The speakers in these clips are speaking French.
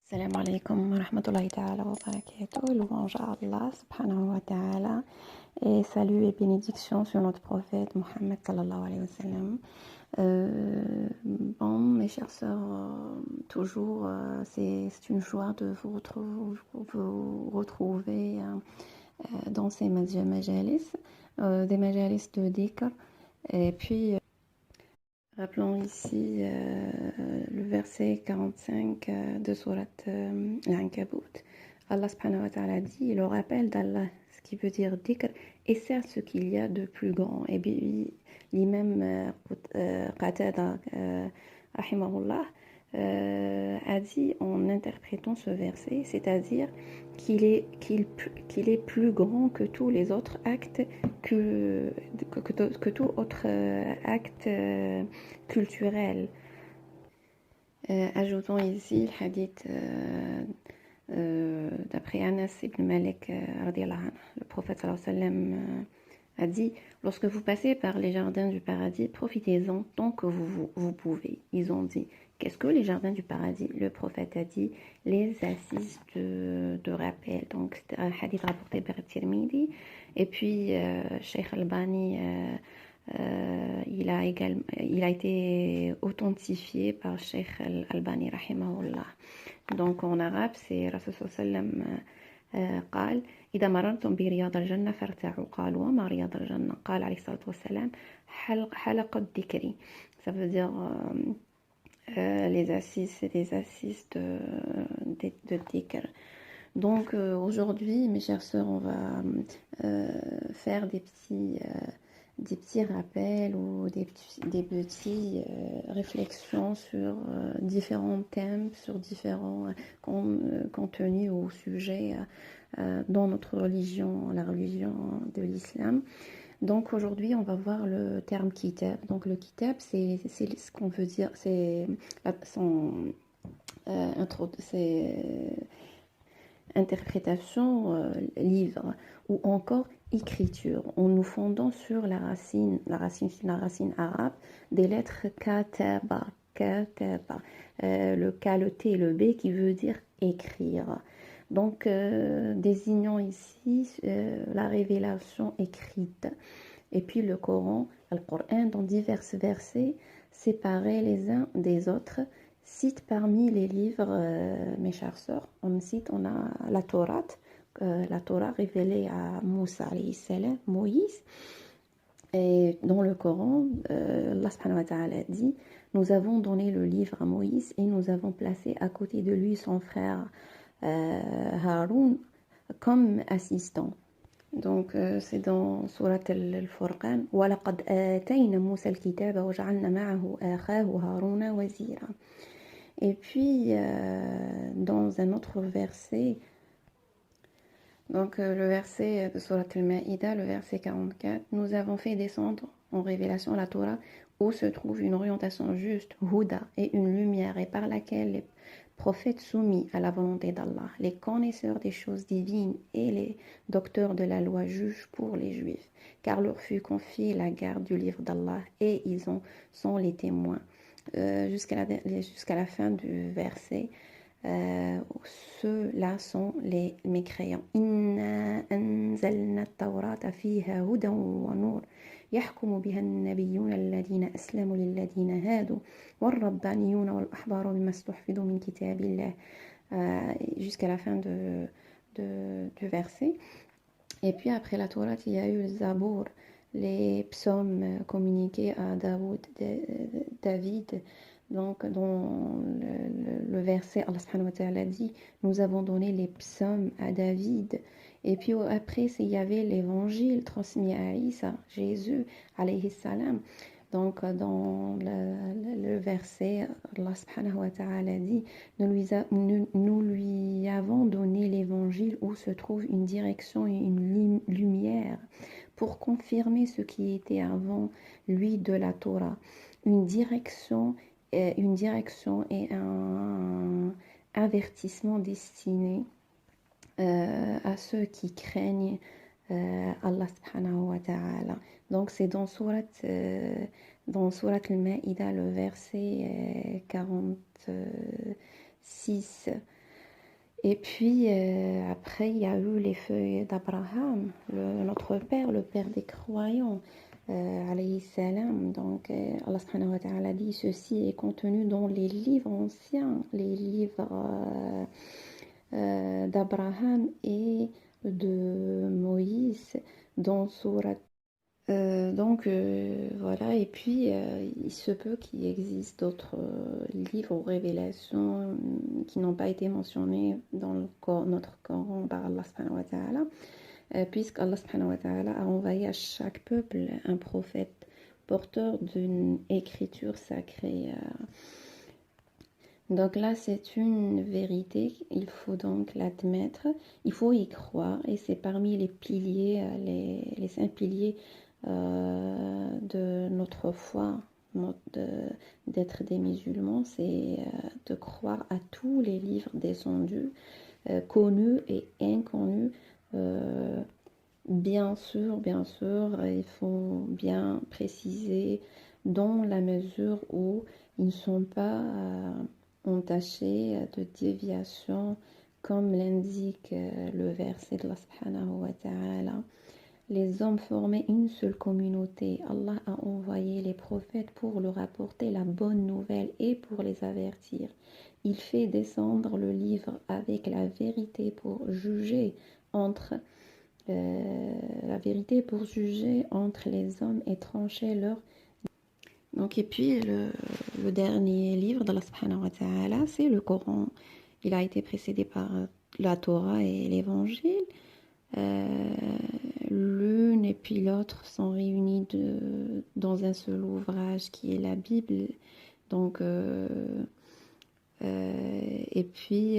Salam alaikum wa rahmatullahi ta'ala wa barakatuh. Louange à Allah subhanahu wa ta'ala. Et salut et bénédictions sur notre prophète Mohammed sallallahu alayhi wa sallam. Bon, mes chers sœurs, toujours, c'est une joie de vous retrouver dans ces majalis, des majalis de dhikr. Et puis, rappelons ici le verset 45 de sourate Al-Ankabut. Allah subhanahu wa ta'ala dit le rappel d'Allah, ce qui veut dire dhikr, et certes ce qu'il y a de plus grand. Et puis l'imam Qatada rahimahullah a dit en interprétant ce verset, c'est-à-dire qu'il est plus grand que tous les autres actes, que tout autre acte culturel. Ajoutons ici le hadith d'après Anas ibn Malik, le prophète sallallahu alayhi wa sallam a dit lorsque vous passez par les jardins du paradis, profitez-en tant que vous pouvez. Ils ont dit qu'est-ce que les jardins du paradis? Le prophète a dit les assises de rappel. Donc c'est un hadith rapporté par Tirmidhi. Et puis Cheikh Albani il a été authentifié par Cheikh Albani rahimahullah. Donc en arabe c'est Rasul sallam قال إذا مررتم برياض الجنة فارتعوا قالوا وما رياض الجنة قال عليه الصلاة والسلام حلقة الذكر. Ça veut dire les assises, c'est des assises de dhikr. Donc aujourd'hui mes chères sœurs, on va faire des petits rappels ou des petits réflexions sur différents thèmes, sur différents contenus ou sujets dans notre religion, la religion de l'islam. Donc aujourd'hui, on va voir le terme kitab. Donc le kitab, c'est ce qu'on veut dire, c'est interprétation, livre, ou encore écriture, en nous fondant sur la racine arabe des lettres kataba, le K, le T et le B qui veut dire écrire. Donc, désignons ici la révélation écrite. Et puis le Coran, Al-Qur'an, dans divers versets séparés les uns des autres, cite parmi les livres, mes chères sœurs, on a la Torah révélée à Moussa alayhi salam, Moïse. Et dans le Coran, Allah subhanahu wa ta'ala dit nous avons donné le livre à Moïse et nous avons placé à côté de lui son frère Haroun comme assistant. Donc c'est dans Surat Al-Furqan وَلَقَدْ آتَيْنَا مُوسَى الْكِتَابَ وَجَعَلْنَا مَعَهُ أَخَاهُ هَارُونَ وَزِيرًا. Et puis dans un autre verset, donc le verset de Surat Al-Ma'ida, le verset 44, nous avons fait descendre en révélation la Torah où se trouve une orientation juste, Huda, et une lumière, et par laquelle les prophètes soumis à la volonté d'Allah, les connaisseurs des choses divines et les docteurs de la loi jugent pour les Juifs, car leur fut confiée la garde du livre d'Allah et ils en sont les témoins. Jusqu'à la fin du verset, ceux-là sont les mécréants. Inna anzalna at-taurata fiha hudan wa nur يحكم بها النبيون الذين أسلموا للذين هادوا والربانيون والأحبار بما استحفظوا من كتاب الله jusqu'à la fin du verset. Et puis après la Torah, il y a eu le Zabour, les psaumes communiqués à David. Donc dans le verset, Allah subhanahu wa ta'ala dit nous avons donné les psaumes à David. Et puis après, il y avait l'évangile transmis à Isa, Jésus alayhi salam. Donc dans le verset, Allah subhanahu wa ta'ala dit nous lui avons donné l'évangile où se trouve une direction et une lumière pour confirmer ce qui était avant lui de la Torah. Une direction et un avertissement destiné à ceux qui craignent Allah subhanahu wa ta'ala. Donc c'est dans Surat Al-Ma'ida, le verset 46. Et puis après, il y a eu les feuilles d'Abraham, notre père, le père des croyants, alayhi salam. Donc Allah subhanahu wa ta'ala dit ceci est contenu dans les livres anciens, les livres d'Abraham et de Moïse dans Sourate. Voilà, et puis il se peut qu'il existe d'autres livres ou révélations qui n'ont pas été mentionnés dans notre Coran par Allah subhanahu wa ta'ala, puisque Allah subhanahu wa ta'ala a envoyé à chaque peuple un prophète porteur d'une écriture sacrée. Donc là, c'est une vérité, il faut donc l'admettre, il faut y croire, et c'est parmi les piliers, les 5 piliers de notre foi, d'être des musulmans, c'est de croire à tous les livres descendus, connus et inconnus. Bien sûr, il faut bien préciser dans la mesure où ils ne sont pas entachés de déviation, comme l'indique le verset de Allah subhanahu wa ta'ala. Les hommes formaient une seule communauté. Allah a envoyé les prophètes pour leur apporter la bonne nouvelle et pour les avertir. Il fait descendre le livre avec la vérité pour juger entre les hommes et trancher leur. Donc, et puis le dernier livre d'Allah subhanahu wa ta'ala, c'est le Coran. Il a été précédé par la Torah et l'Évangile. L'une et puis l'autre sont réunis dans un seul ouvrage qui est la Bible. Donc, et puis,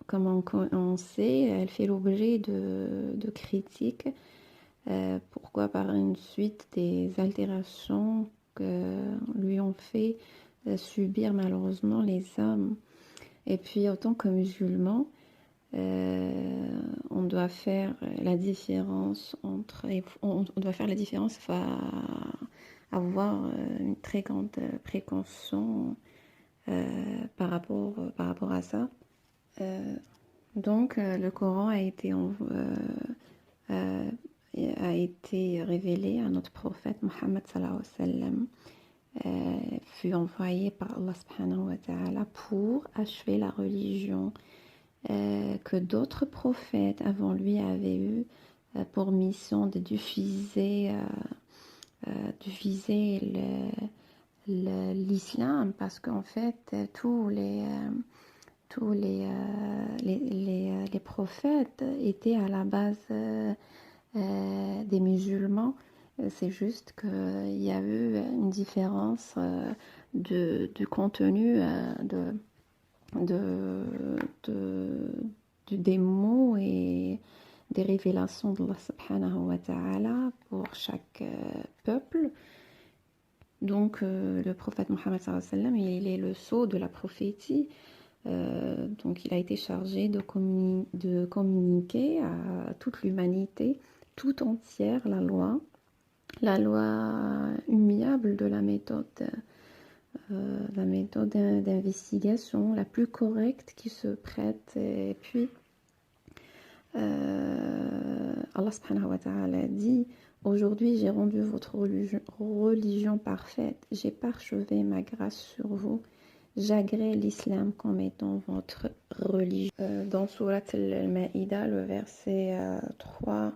comme on sait, elle fait l'objet de critiques. Pourquoi? Par une suite des altérations que lui ont fait subir malheureusement les hommes. Et puis, autant que musulmans, on doit faire la différence avoir une très grande précaution par rapport à ça. Donc le Coran a été révélé à notre prophète Mohammed sallallahu alayhi wa sallam, fut envoyé par Allah subhanahu wa ta'ala pour achever la religion que d'autres prophètes avant lui avaient eu pour mission de diffuser l'islam, parce qu'en fait tous les prophètes étaient à la base des musulmans. C'est juste qu'il y a eu une différence de contenu des mots et des révélations d'Allah subhanahu wa ta'ala pour chaque peuple. Donc le prophète Mohammed sallallahu alayhi wa sallam, il est le sceau de la prophétie. Donc il a été chargé de communiquer à toute l'humanité tout entière la loi immuable de la méthode d'investigation la plus correcte qui se prête. Et puis Allah subhanahu wa ta'ala dit: aujourd'hui j'ai rendu votre religion parfaite, j'ai parchevé ma grâce sur vous, j'agrée l'islam comme étant votre religion. Dans Surat al-Maïda, le verset 3,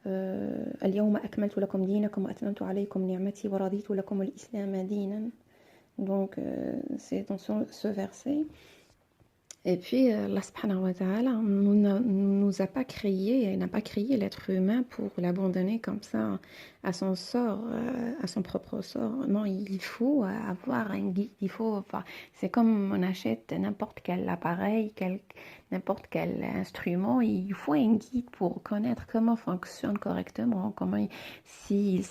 اليوم أكملت لكم دينكم وأتممت عليكم نعمتي ورضيت لكم الإسلام دينا. Donc c'est dans ce verset. Et puis Allah subhanahu wa ta'ala nous a pas créé, il n'a pas créé l'être humain pour l'abandonner comme ça à son sort, à son propre sort. Non, il faut avoir un guide, c'est comme on achète n'importe quel appareil, n'importe quel instrument, il faut un guide pour connaître comment fonctionne correctement, s'il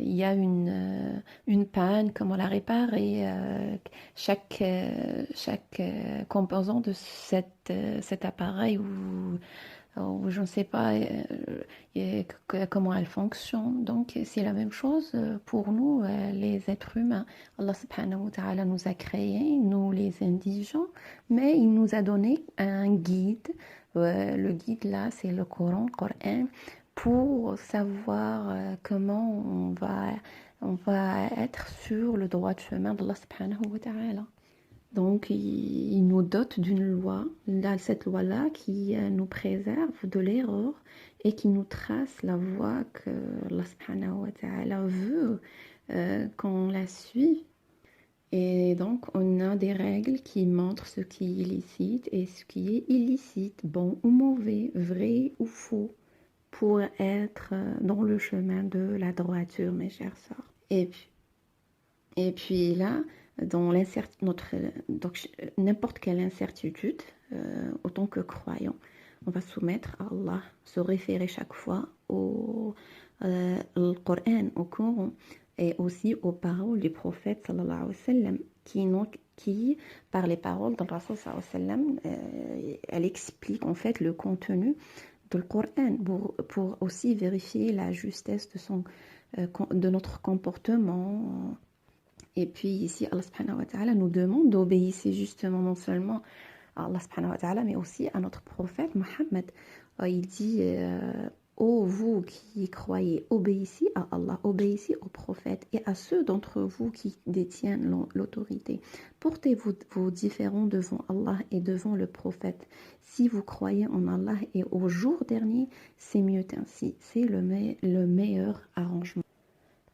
y a une panne, comment la réparer, chaque composant de cet appareil ou ou je ne sais pas comment elle fonctionne. Donc, c'est la même chose pour nous, les êtres humains. Allah subhanahu wa ta'ala nous a créés, nous les indigents, mais il nous a donné un guide. Le guide là, c'est le Coran, pour savoir comment on va être sur le droit chemin d'Allah subhanahu wa ta'ala. Donc, il nous dote d'une loi, cette loi-là qui nous préserve de l'erreur et qui nous trace la voie que Allah subhanahu wa ta'ala veut qu'on la suive. Et donc, on a des règles qui montrent ce qui est licite et ce qui est illicite, bon ou mauvais, vrai ou faux, pour être dans le chemin de la droiture, mes chers sœurs. Et puis là, dans n'importe quelle incertitude, autant que croyant, on va soumettre à Allah, se référer chaque fois au Coran, au Coran, et aussi aux paroles du prophète sallallahu alayhi wa sallam, qui par les paroles de Rasul sallallahu alayhi wa sallam, elle explique en fait le contenu du Coran pour aussi vérifier la justesse de notre comportement. Et puis ici, Allah subhanahu wa ta'ala nous demande d'obéir justement non seulement à Allah subhanahu wa ta'ala, mais aussi à notre prophète Mohammed. Il dit, ô vous qui croyez, obéissez à Allah, obéissez au prophète et à ceux d'entre vous qui détiennent l'autorité. Portez vos différends devant Allah et devant le prophète. Si vous croyez en Allah et au jour dernier, c'est mieux ainsi. C'est le meilleur arrangement.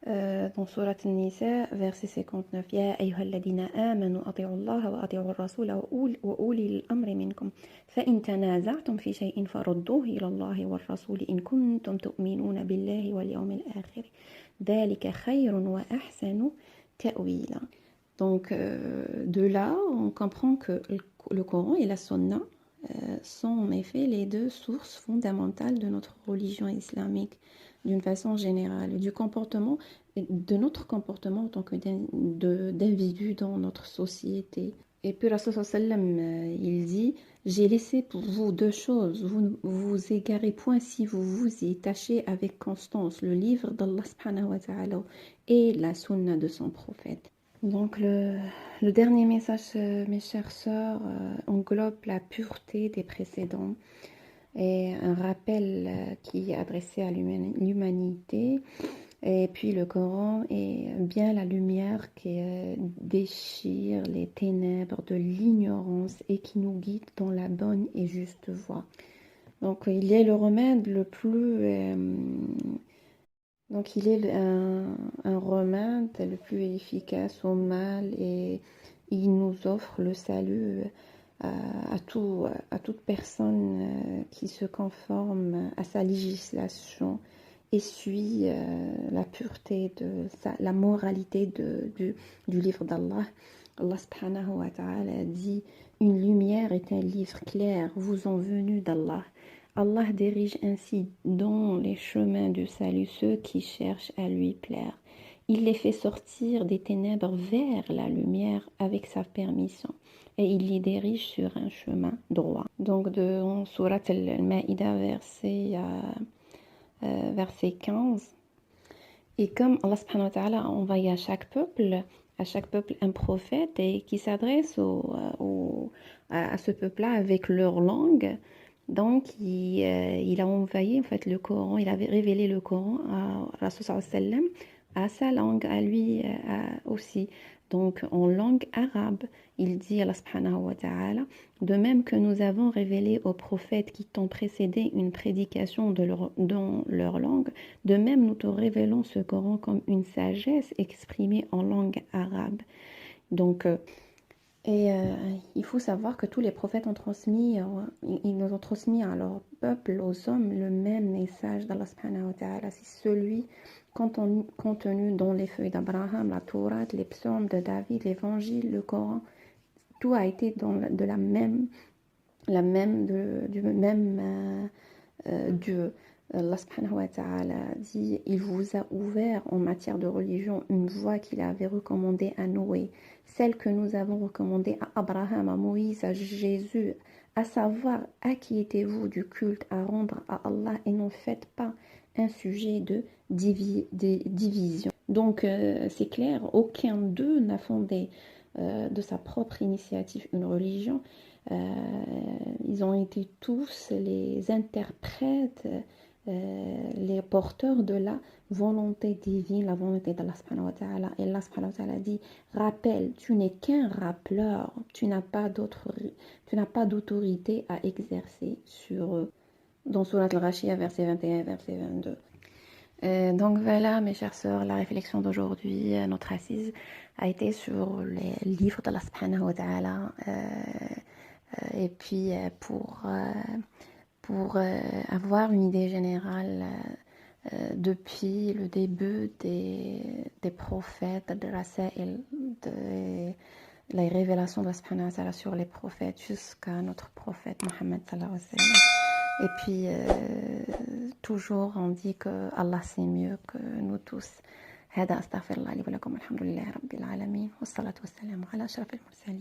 Dans Surat An-Nisa, verset 59, يا أيها الذين آمنوا أطيعوا الله وأطيعوا الرسول وأولي الأمر منكم فإن تنازعتم في شيء فردوه إلى الله والرسول إن كنتم تؤمنون بالله واليوم الآخر ذلك خير وأحسن تأويلا. Donc de là, on comprend que le Coran et la Sunna sont en effet les deux sources fondamentales de notre religion islamique d'une façon générale, de notre comportement en tant d'individu dans notre société. Et puis Rasul sallam, il dit, j'ai laissé pour vous deux choses, vous ne vous égarez point si vous vous y tâchez avec constance, le livre d'Allah subhanahu wa ta'ala et la sunna de son prophète. Donc le dernier message, mes chères sœurs, englobe la pureté des précédents et un rappel qui est adressé à l'humanité. Et puis le Coran est bien la lumière qui déchire les ténèbres de l'ignorance et qui nous guide dans la bonne et juste voie. Donc il est le remède le plus... Donc il est un remède le plus efficace au mal et il nous offre le salut à toute personne qui se conforme à sa législation et suit la pureté la moralité du livre d'Allah. Allah subhanahu wa ta'ala dit, une lumière est un livre clair vous en venu d'Allah. Allah dirige ainsi dans les chemins du salut ceux qui cherchent à lui plaire. Il les fait sortir des ténèbres vers la lumière avec sa permission et il les dirige sur un chemin droit. Donc dans Surat Al-Ma'idah verset 15. Et comme Allah subhanahu wa ta'ala a envoyé à chaque peuple un prophète et qui s'adresse à ce peuple-là avec leur langue, donc il a envoyé en fait le Coran, il avait révélé le Coran à Rasul sallallahu alayhi wa sallam, à sa langue, à lui aussi. Donc en langue arabe, il dit Allah subhanahu wa ta'ala, de même que nous avons révélé aux prophètes qui t'ont précédé une prédication dans leur langue, de même nous te révélons ce Coran comme une sagesse exprimée en langue arabe. Donc il faut savoir que tous les prophètes ils nous ont transmis à leur peuple, aux hommes, le même message d'Allah subhanahu wa ta'ala. C'est celui contenu dans les feuilles d'Abraham, la Torah, les psaumes de David, l'évangile, le Coran. Tout a été du même Dieu. Allah subhanahu wa ta'ala dit, il vous a ouvert en matière de religion une voie qu'il avait recommandée à Noé, celle que nous avons recommandée à Abraham, à Moïse, à Jésus, à savoir acquittez-vous du culte à rendre à Allah et n'en faites pas un sujet de division. Donc c'est clair, aucun d'eux n'a fondé de sa propre initiative une religion. Ils ont été tous les interprètes, les porteurs de la volonté divine, la volonté d'Allah subhanahu wa ta'ala. Et Allah subhanahu wa ta'ala dit, rappelle, tu n'es qu'un rappeleur, tu n'as pas d'autorité à exercer sur eux. Dans Surat al-Ghashiyah, verset 21 et verset 22. Donc voilà, mes chères sœurs, la réflexion d'aujourd'hui, notre assise a été sur les livres d'Allah subhanahu wa ta'ala. Et puis pour avoir une idée générale depuis le début des prophètes, de les révélations de subhanahu wa ta'ala sur les prophètes jusqu'à notre prophète Mohammed sallallahu alayhi wa sallam. Et puis toujours on dit que Allah c'est mieux que nous tous. هذا أستغفر الله لي ولكم الحمد لله رب العالمين والصلاة والسلام على أشرف المرسلين.